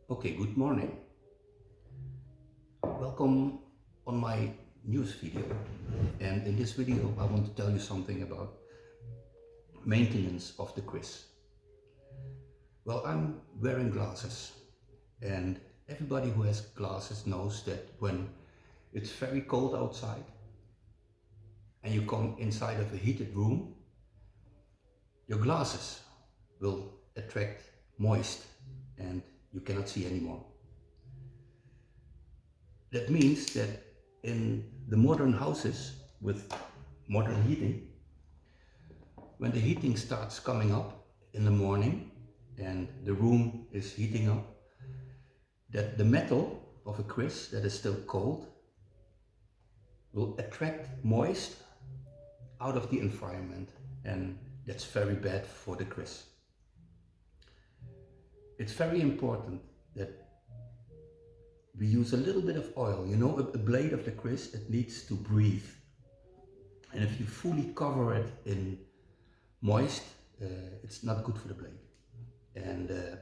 Okay, good morning. Welcome on my news video. And in this video, I want to tell you something about maintenance of the quiz. Well, I'm wearing glasses, and everybody who has glasses knows that when it's very cold outside and you come inside of a heated room, your glasses will attract moist and you cannot see anymore. That means that in the modern houses with modern heating, when the heating starts coming up in the morning and the room is heating up, that the metal of a quiz that is still cold will attract moist out of the environment, and that's very bad for the quiz. It's very important that we use a little bit of oil. You know, a blade of the quiz, it needs to breathe. And if you fully cover it in moist, it's not good for the blade. And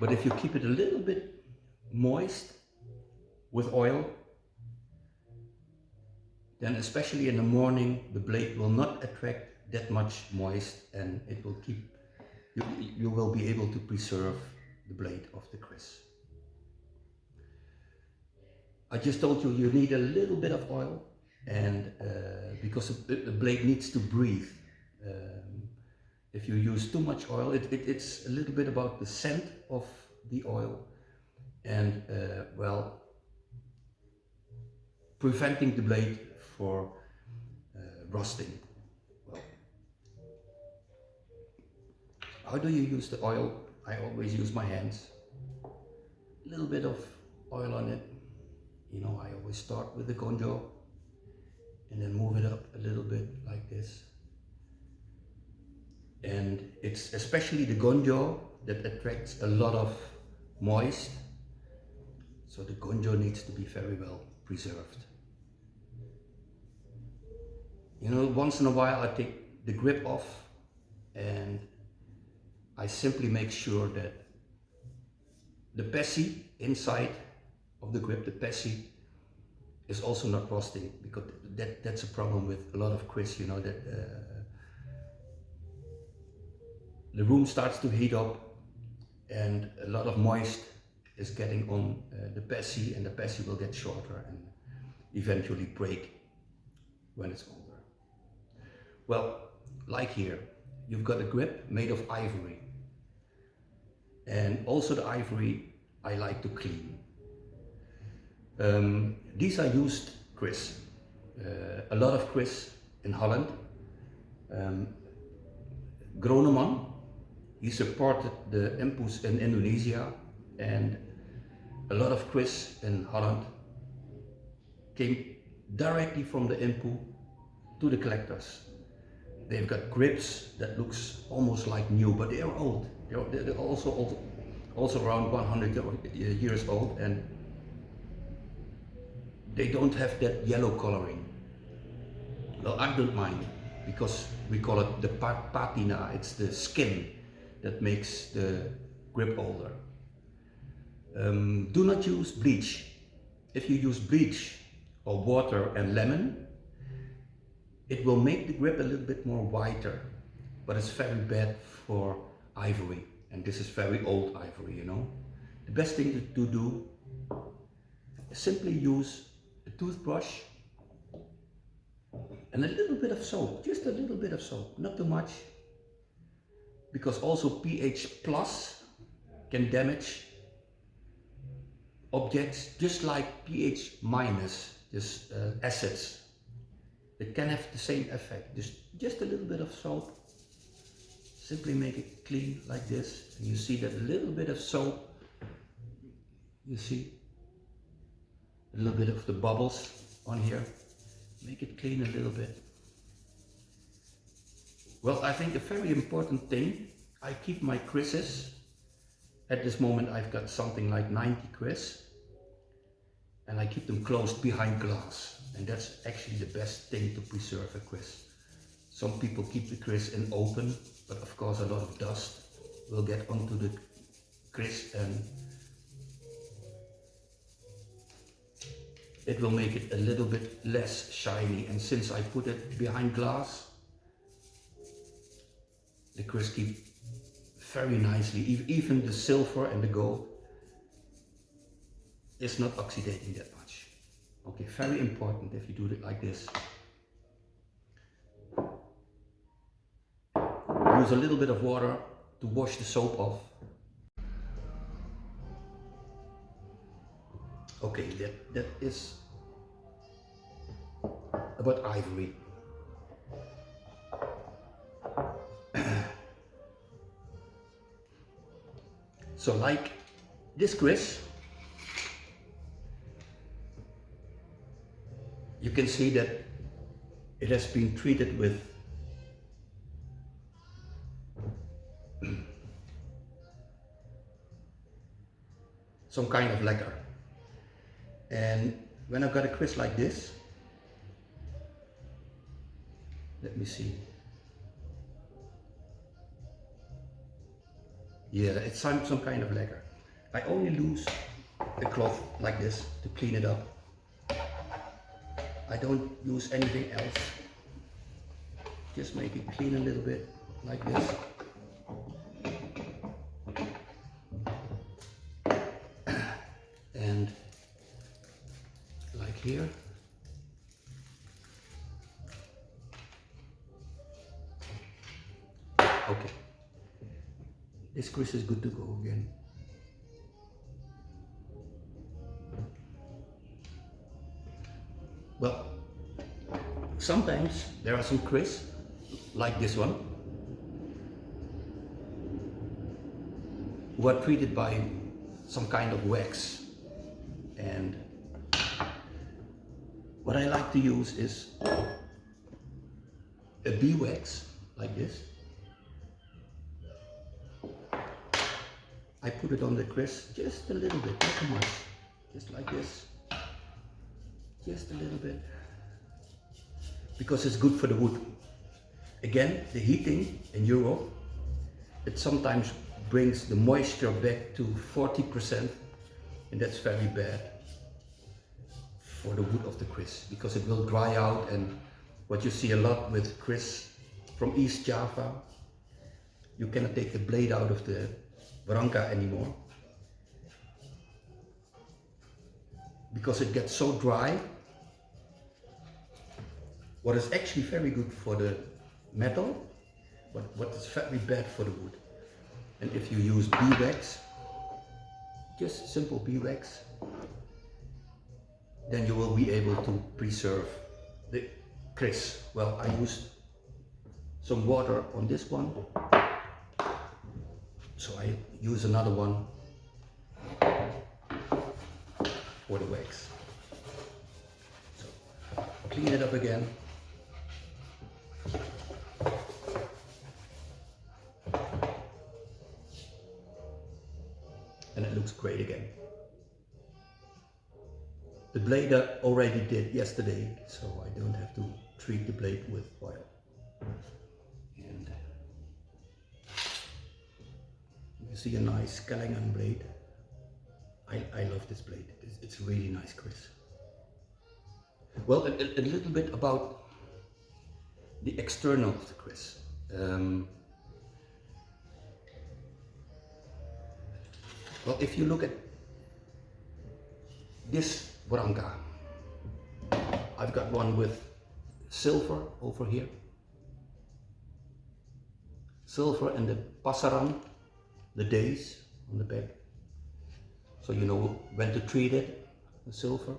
but if you keep it a little bit moist with oil, then especially in the morning, the blade will not attract that much moist, and it will keep, you will be able to preserve the blade of the quiz. I just told you you need a little bit of oil, and because the blade needs to breathe. If you use too much oil, it's a little bit about the scent of the oil, and well, preventing the blade for rusting. Well, how do you use the oil? I always use my hands. A little bit of oil on it. You know, I always start with the gonjo and then move it up a little bit like this. And it's especially the gonjo that attracts a lot of moist. So the gonjo needs to be very well preserved. You know, once in a while I take the grip off and I simply make sure that the passy inside of the grip, the passy, is also not rusting, because that's a problem with a lot of quiz, you know, that the room starts to heat up and a lot of moist is getting on the passy, and the passy will get shorter and eventually break when it's older. Well, like here, you've got a grip made of ivory, and also the ivory I like to clean. These are used quiz. A lot of quiz in Holland. Groneman, he supported the impus in Indonesia, and a lot of quiz in Holland came directly from the impu to the collectors. They've got grips that looks almost like new, but they are old. They're also around 100 years old, and they don't have that yellow coloring. Well, I don't mind, because we call it the patina. It's the skin that makes the grip older. Do not use bleach. If you use bleach or water and lemon, it will make the grip a little bit more whiter, but it's very bad for ivory, and this is very old ivory, you know. The best thing to do is simply use a toothbrush and a little bit of soap, just a little bit of soap, not too much, because also pH plus can damage objects, just like pH minus, just acids. It can have the same effect. Just a little bit of soap, simply make it clean like this, and you see that a little bit of soap, you see a little bit of the bubbles on here. Make it clean a little bit. Well, I think a very important thing, I keep my quizzes. At this moment I've got something like 90 quiz, and I keep them closed behind glass, and that's actually the best thing to preserve a quiz. Some people keep the Keris in open, but of course a lot of dust will get onto the Keris and it will make it a little bit less shiny. And since I put it behind glass, the Keris keep very nicely. Even the silver and the gold is not oxidating that much. Okay, very important if you do it like this. Use a little bit of water to wash the soap off. Okay, that is about ivory. So like this Keris, you can see that it has been treated with some kind of lacquer. And when I've got a Keris like this, let me see. Yeah, it's some kind of lacquer. I only use a cloth like this to clean it up. I don't use anything else. Just make it clean a little bit like this. And like here. Okay. This Keris is good to go again. Well, sometimes there are some Keris, like this one, who are treated by some kind of wax. And what I like to use is a bee wax, like this. I put it on the Keris just a little bit, not too much, just like this, just a little bit, because it's good for the wood. Again, the heating in Europe, it sometimes brings the moisture back to 40%, and that's very bad for the wood of the Keris, because it will dry out. And what you see a lot with Keris from East Java, you cannot take the blade out of the branca anymore, because it gets so dry. What is actually very good for the metal, but what is very bad for the wood. And if you use bee wax, just simple bee wax, then you will be able to preserve the Keris. Well, I used some water on this one, so I use another one for the wax. So clean it up again. And it looks great again. The blade I already did yesterday, so I don't have to treat the blade with oil. And you see a nice Callahan blade. I love this blade. It's really nice, Keris. Well, a little bit about the external of the Keris. Well, if you look at this branca, I've got one with silver over here. Silver and the pasaran, the days on the back. So you know when to treat it, the silver.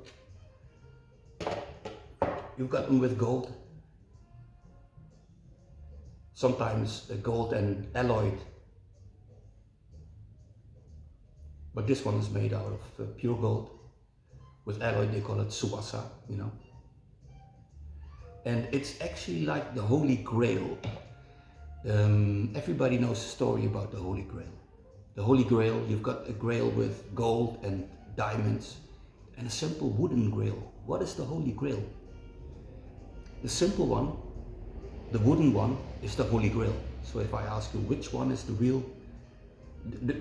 You've got them with gold. Sometimes gold and alloyed. But this one is made out of pure gold. With alloy they call it suasa, you know. And it's actually like the Holy Grail. Everybody knows the story about the Holy Grail. The Holy Grail, you've got a grail with gold and diamonds and a simple wooden grail. What is the Holy Grail? The simple one The wooden one is the Holy Grail. So if I ask you which one is the real,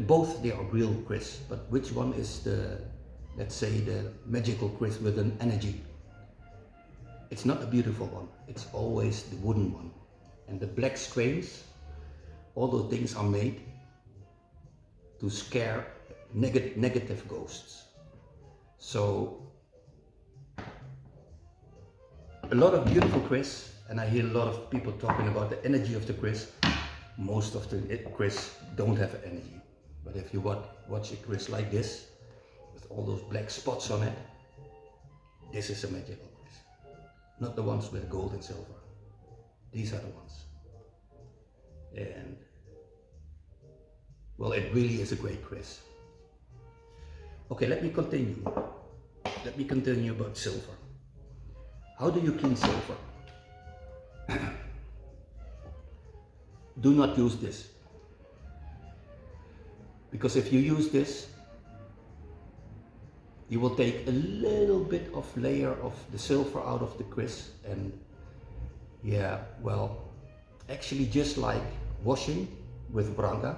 both they are real Kris, but which one is the, let's say, the magical Kris with an energy? It's not the beautiful one, it's always the wooden one. And the black screens, all those things are made to scare negative ghosts. So a lot of beautiful Kris, and I hear a lot of people talking about the energy of the Kris. Most of the Kris don't have energy. But if you watch a Kris like this, with all those black spots on it, this is a magical Kris. Not the ones with gold and silver. These are the ones. And well, it really is a great Kris. Okay, let me continue. Let me continue about silver. How do you clean silver? Do not use this. Because if you use this, you will take a little bit of layer of the silver out of the Kris, and yeah, well, actually just like washing with branga,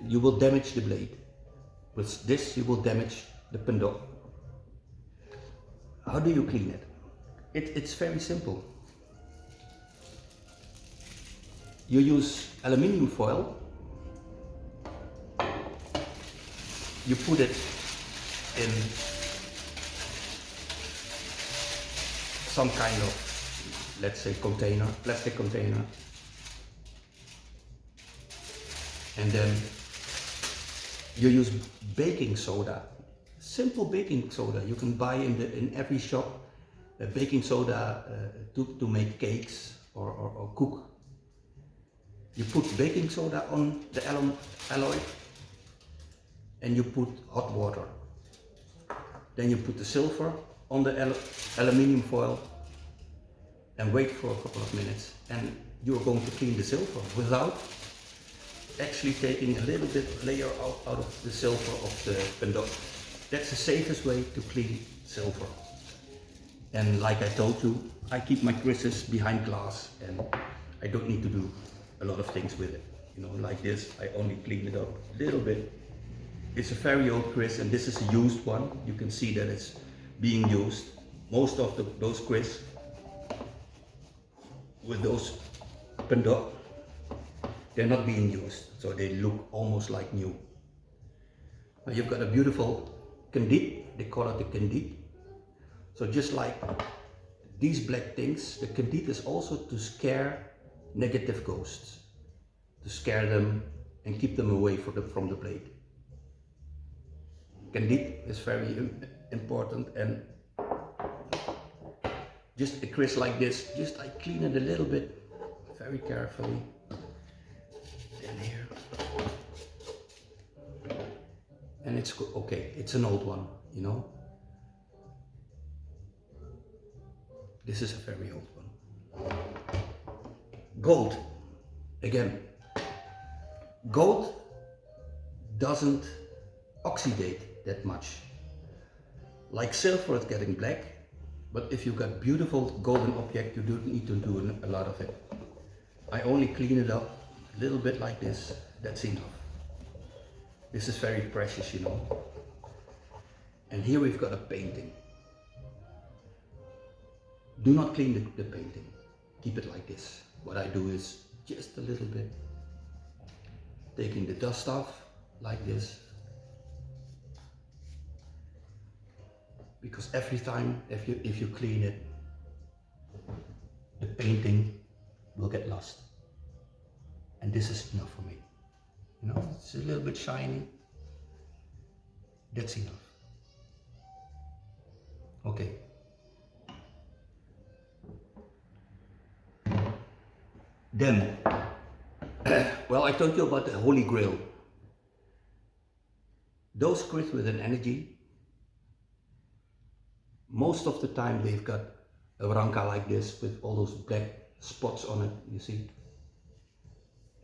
you will damage the blade. With this you will damage the pendant. How do you clean it? It's very simple. You use aluminium foil, you put it in some kind of, let's say, container, plastic container, and then you use baking soda, simple baking soda. You can buy in every shop baking soda to make cakes or cook. You put baking soda on the alloy and you put hot water. Then you put the silver on the aluminium foil and wait for a couple of minutes, and you're going to clean the silver without actually taking a little bit layer out of the silver of the pendant. That's the safest way to clean silver. And like I told you, I keep my Krises behind glass and I don't need to do a lot of things with it. You know, like this, I only clean it up a little bit. It's a very old Kris, and this is a used one. You can see that it's being used. Most of those Kris with those pendant, they're not being used, so they look almost like new. Now you've got a beautiful candide, they call it the candide. So just like these black things, the candide is also to scare negative ghosts, to scare them and keep them away from the blade. Candide is very important, and just a Kris like this, just I clean it a little bit, very carefully. Then here, and it's okay. It's an old one, you know. This is a very old one. Gold, again. Gold doesn't oxidate that much. Like silver, it's getting black, but if you've got beautiful golden object, you don't need to do a lot of it. I only clean it up a little bit like this, that's enough. This is very precious, you know. And here we've got a painting. Do not clean the painting, keep it like this. What I do is just a little bit, taking the dust off like this. Because every time if you clean it, the painting will get lost. And this is enough for me. You know, it's a little bit shiny. That's enough. Okay. Then, well, I told you about the Holy Grail. Those Kris with an energy, most of the time they've got a ranka like this with all those black spots on it, you see.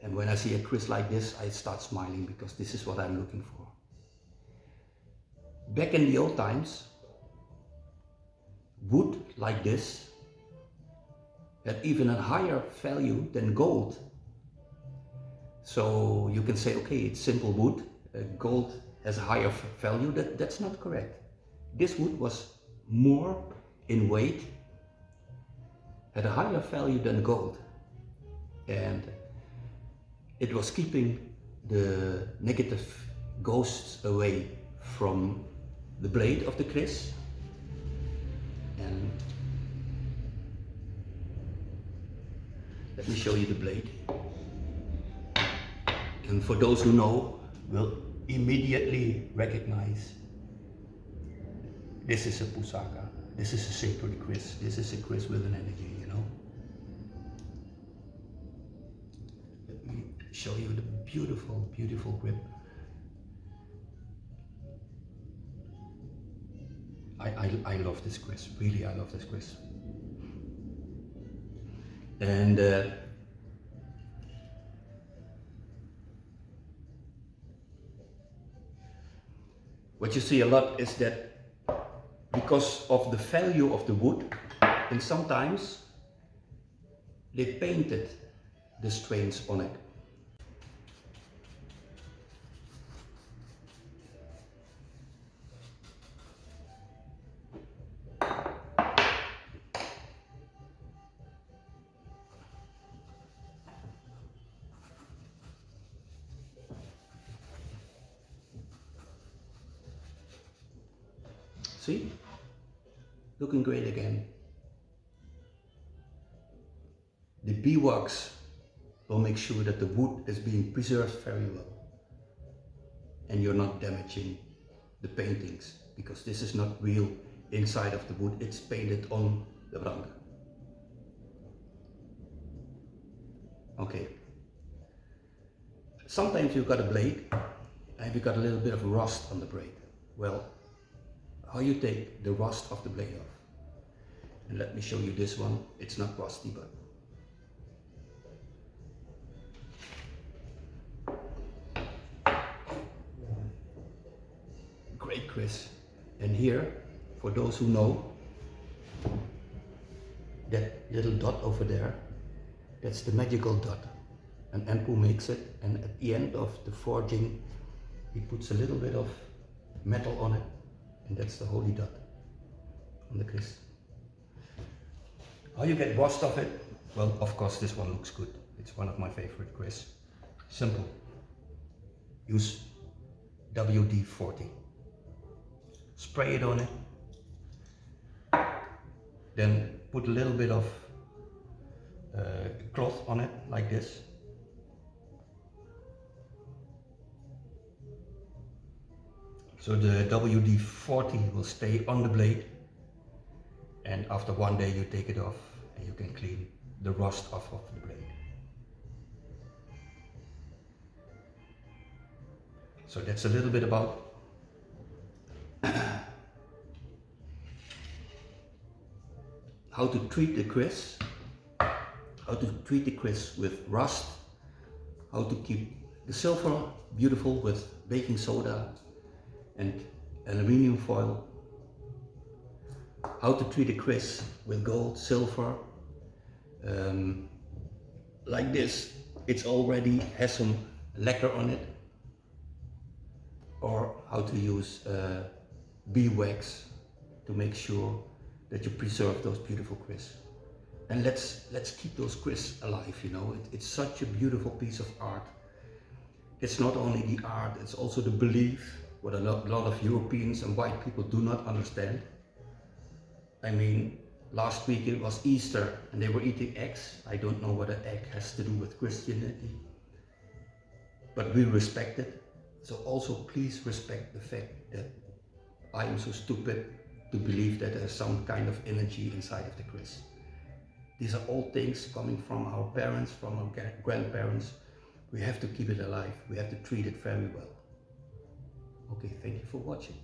And when I see a Kris like this, I start smiling because this is what I'm looking for. Back in the old times, wood like this had even a higher value than gold. So you can say, okay, it's simple wood, gold has a higher value. That's not correct. This wood was more in weight, had a higher value than gold, and it was keeping the negative ghosts away from the blade of the Keris. And let me show you the blade. And for those who know, will immediately recognize this is a Pusaka, this is a sacred Keris, this is a Keris with an energy, you know. Let me show you the beautiful, beautiful grip. I love this Keris, really I love this Keris. And what you see a lot is that because of the value of the wood, and sometimes they painted the strains on it. See? Looking great again. The beeswax will make sure that the wood is being preserved very well. And you're not damaging the paintings, because this is not real inside of the wood, it's painted on the rank. Okay. Sometimes you've got a blade and you've got a little bit of rust on the blade. Well, how you take the rust of the blade off? And let me show you this one. It's not rusty, but great Keris. And here, for those who know, that little dot over there, that's the magical dot. And Empu makes it, and at the end of the forging, he puts a little bit of metal on it, and that's the holy dot on the Keris. How you get rust off it? Well, of course this one looks good. It's one of my favorite Keris. Simple. Use WD-40. Spray it on it. Then put a little bit of cloth on it, like this. So the WD-40 will stay on the blade, and after one day you take it off and you can clean the rust off of the blade. So that's a little bit about how to treat the Keris, with rust, how to keep the silver beautiful with baking soda and aluminium foil, how to treat a Keris with gold, silver, like this. It's already has some lacquer on it, or how to use bee wax to make sure that you preserve those beautiful Keris. And let's keep those Keris alive, you know. It's such a beautiful piece of art. It's not only the art, it's also the belief, what a lot of Europeans and white people do not understand. I mean, last week it was Easter and they were eating eggs. I don't know what an egg has to do with Christianity, but we respect it. So also please respect the fact that I am so stupid to believe that there's some kind of energy inside of the Keris. These are all things coming from our parents, from our grandparents. We have to keep it alive. We have to treat it very well. Okay, thank you for watching.